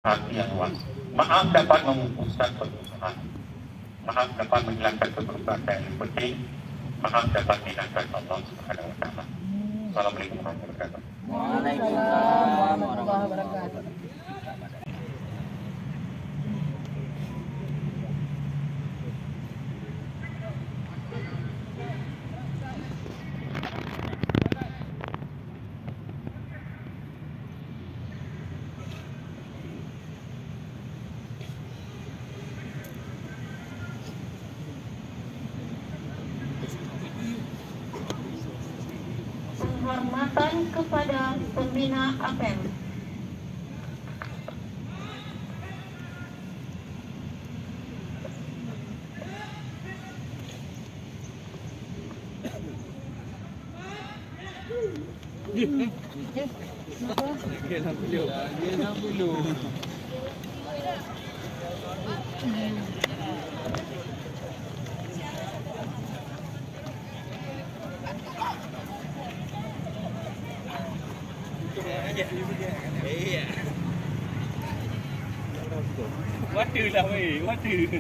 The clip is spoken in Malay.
hati yang luas. Maaf dapat memutuskan permusuhan. Maaf dapat menghilangkan kebersamaan yang penting. Maaf dapat menghilangkan Allah Subhanahu wa taala. Assalamualaikum warahmatullahi wabarakatuh. Waalaikumsalam warahmatullahi wabarakatuh. Penghormatan kepada pembina APEM. Waduh lah weh, waduh.